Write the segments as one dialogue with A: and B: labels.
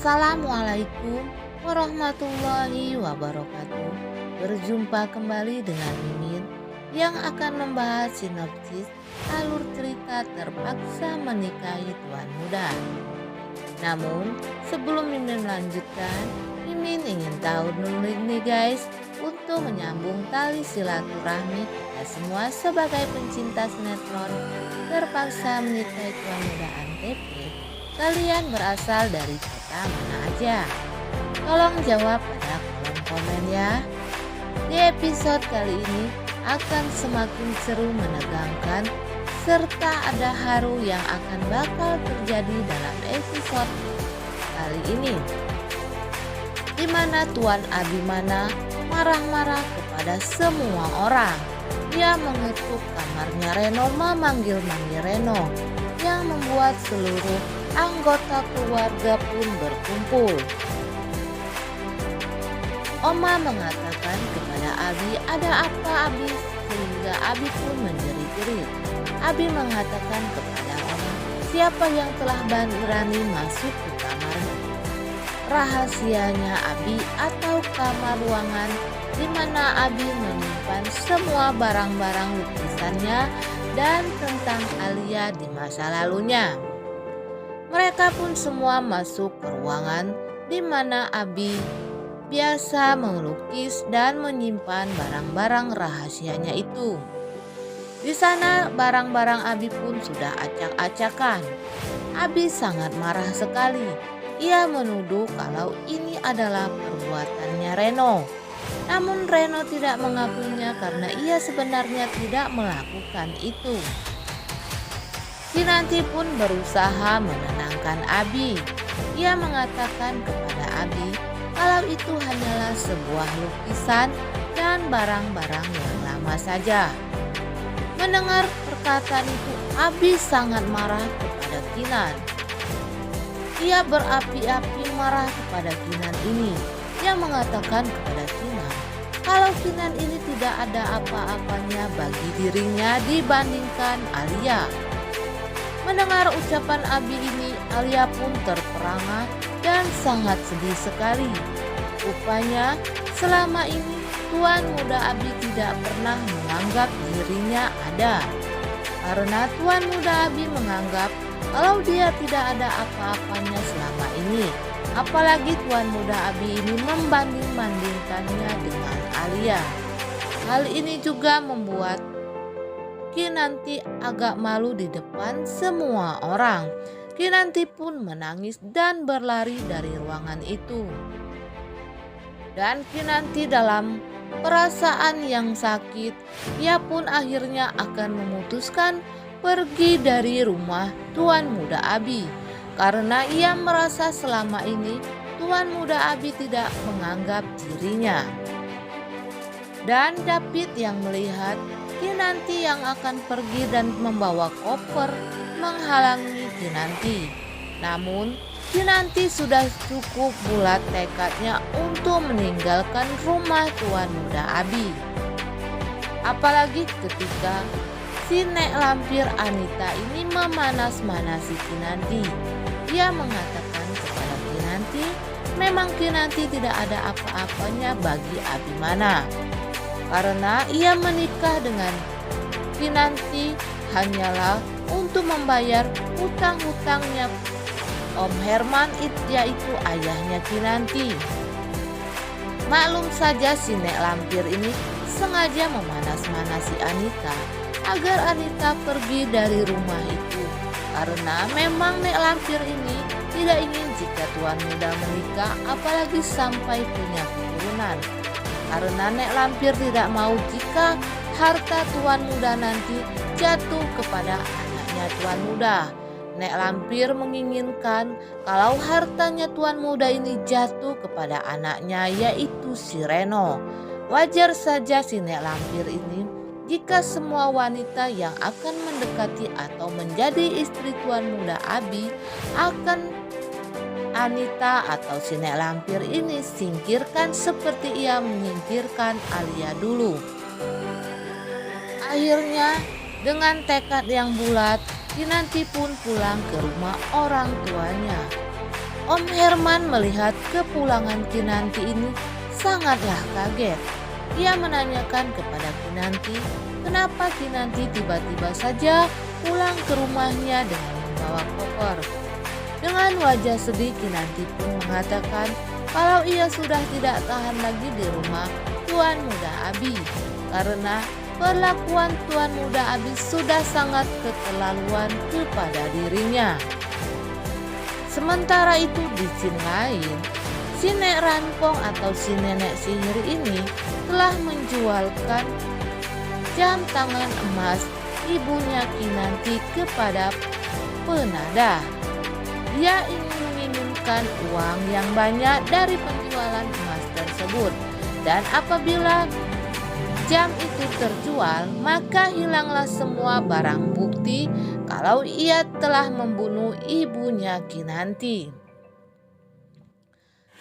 A: Assalamualaikum warahmatullahi wabarakatuh. Berjumpa kembali dengan Mimin yang akan membahas sinopsis alur cerita Terpaksa Menikahi Tuan Muda. Namun sebelum Mimin melanjutkan, Mimin ingin tahu dulu nih guys, untuk menyambung tali silaturahmi kita semua sebagai pencinta sinetron Terpaksa Menikahi Tuan Muda Antv. Kalian berasal dari kota mana aja? Tolong jawab pada kolom komen ya. Di episode kali ini akan semakin seru, menegangkan, serta ada haru yang akan bakal terjadi dalam episode kali ini, di mana Tuan Abimana marah-marah kepada semua orang. Ia mengetuk kamarnya Reno, memanggil-manggil Reno, yang membuat seluruh anggota keluarga pun berkumpul. Oma mengatakan kepada Abi, "Ada apa Abi?" Sehingga Abi pun menjerit-jerit. Abi mengatakan kepada Oma, "Siapa yang telah berani masuk ke kamar rahasianya Abi atau kamar ruangan di mana Abi menyimpan semua barang-barang lukisannya dan tentang Alia di masa lalunya?" Mereka pun semua masuk ke ruangan di mana Abi biasa melukis dan menyimpan barang-barang rahasianya itu. Di sana barang-barang Abi pun sudah acak-acakan. Abi sangat marah sekali. Ia menuduh kalau ini adalah perbuatannya Reno. Namun Reno tidak mengakuinya karena ia sebenarnya tidak melakukan itu. Kinanti pun berusaha menenangkan Abi. Ia mengatakan kepada Abi kalau itu hanyalah sebuah lukisan dan barang-barang yang lama saja. Mendengar perkataan itu, Abi sangat marah kepada Kinan. Ia berapi-api marah kepada Kinan ini. Ia mengatakan kepada Kinan kalau Kinan ini tidak ada apa-apanya bagi dirinya dibandingkan Alia. Mendengar ucapan Abi ini, Alia pun terperangah dan sangat sedih sekali. Rupanya selama ini Tuan Muda Abi tidak pernah menganggap dirinya ada. Karena Tuan Muda Abi menganggap kalau dia tidak ada apa-apanya selama ini. Apalagi Tuan Muda Abi ini membanding-bandingkannya dengan Alia. Hal ini juga membuat Kinanti agak malu di depan semua orang. Kinanti pun menangis dan berlari dari ruangan itu. Dan Kinanti dalam perasaan yang sakit, ia pun akhirnya akan memutuskan pergi dari rumah Tuan Muda Abi. Karena ia merasa selama ini Tuan Muda Abi tidak menganggap dirinya. Dan David yang melihat Kinanti yang akan pergi dan membawa koper menghalangi Kinanti. Namun Kinanti sudah cukup bulat tekadnya untuk meninggalkan rumah Tuan Muda Abi. Apalagi ketika si Nek Lampir Anita ini memanas-manasi Kinanti. Ia mengatakan kepada Kinanti, memang Kinanti tidak ada apa-apanya bagi Abimana. Karena ia menikah dengan Kinanti hanyalah untuk membayar hutang-hutangnya Om Herman, yaitu ayahnya Kinanti. Maklum saja si Nek Lampir ini sengaja memanas-manasi Anita agar Anita pergi dari rumah itu. Karena memang Nek Lampir ini tidak ingin jika Tuan Muda menikah apalagi sampai punya keturunan. Karena Nek Lampir tidak mau jika harta Tuan Muda nanti jatuh kepada anaknya Tuan Muda. Nek Lampir menginginkan kalau hartanya Tuan Muda ini jatuh kepada anaknya, yaitu si Reno. Wajar saja si Nek Lampir ini jika semua wanita yang akan mendekati atau menjadi istri Tuan Muda Abi akan Anita atau si Nek Lampir ini singkirkan seperti ia menyingkirkan Alia dulu. Akhirnya dengan tekad yang bulat, Kinanti pun pulang ke rumah orang tuanya. Om Herman melihat kepulangan Kinanti ini sangatlah kaget. Ia menanyakan kepada Kinanti, kenapa Kinanti tiba-tiba saja pulang ke rumahnya dengan membawa koper. Dengan wajah sedih, Kinanti pun mengatakan kalau ia sudah tidak tahan lagi di rumah Tuan Muda Abi karena perlakuan Tuan Muda Abi sudah sangat keterlaluan kepada dirinya. Sementara itu di sisi lain, si Nek Rampong atau si nenek sihir ini telah menjualkan jam tangan emas ibunya Kinanti kepada penadah. Dia ingin menginginkan uang yang banyak dari penjualan emas tersebut, dan apabila jam itu terjual, maka hilanglah semua barang bukti kalau ia telah membunuh ibunya Kinanti.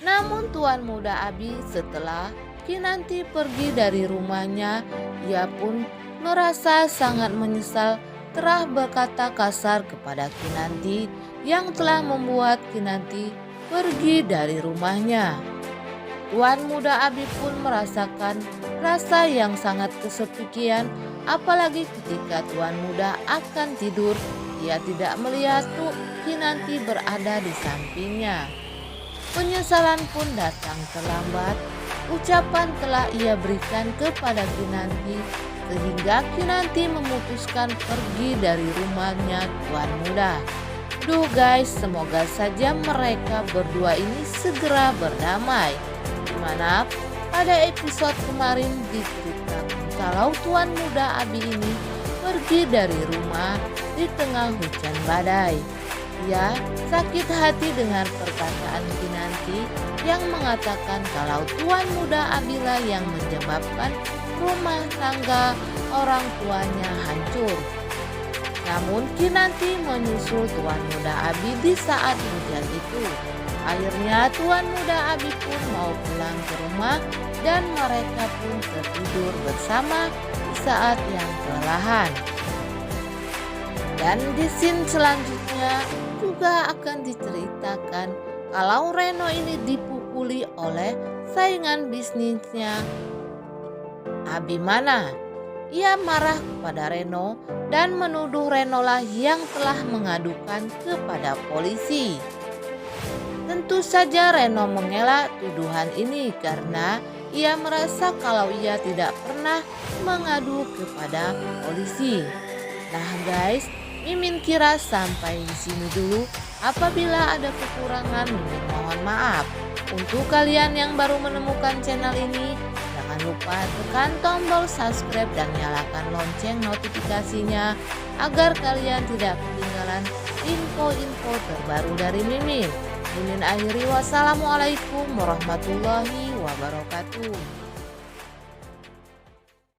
A: Namun Tuan Muda Abi setelah Kinanti pergi dari rumahnya, ia pun merasa sangat menyesal telah berkata kasar kepada Kinanti yang telah membuat Kinanti pergi dari rumahnya. Tuan Muda Abi pun merasakan rasa yang sangat kesepian, apalagi ketika Tuan Muda akan tidur, ia tidak melihat Kinanti berada di sampingnya. Penyesalan pun datang terlambat. Ucapan telah ia berikan kepada Kinanti sehingga Kinanti memutuskan pergi dari rumahnya Tuan Muda. Duh guys, semoga saja mereka berdua ini segera berdamai. Dimana pada episode kemarin diceritakan kalau Tuan Muda Abi ini pergi dari rumah di tengah hujan badai. Ia sakit hati dengan perkataan Kinanti yang mengatakan kalau Tuan Muda Abi lah yang menyebabkan rumah tangga orang tuanya hancur. Namun Kinanti menyusul Tuan Muda Abi di saat hujan itu. Akhirnya Tuan Muda Abi pun mau pulang ke rumah dan mereka pun tertidur bersama di saat yang kelelahan. Dan di scene selanjutnya juga akan diceritakan kalau Reno ini dipukuli oleh saingan bisnisnya Abimana. Ia marah kepada Reno dan menuduh Reno lah yang telah mengadukan kepada polisi. Tentu saja Reno mengelak tuduhan ini karena ia merasa kalau ia tidak pernah mengadu kepada polisi. Nah guys, Mimin kira sampai di sini dulu. Apabila ada kekurangan, Mimin mohon maaf. Untuk kalian yang baru menemukan channel ini, jangan lupa tekan tombol subscribe dan nyalakan lonceng notifikasinya agar kalian tidak ketinggalan info-info terbaru dari Mimin. Mimin akhiri, wassalamualaikum warahmatullahi wabarakatuh.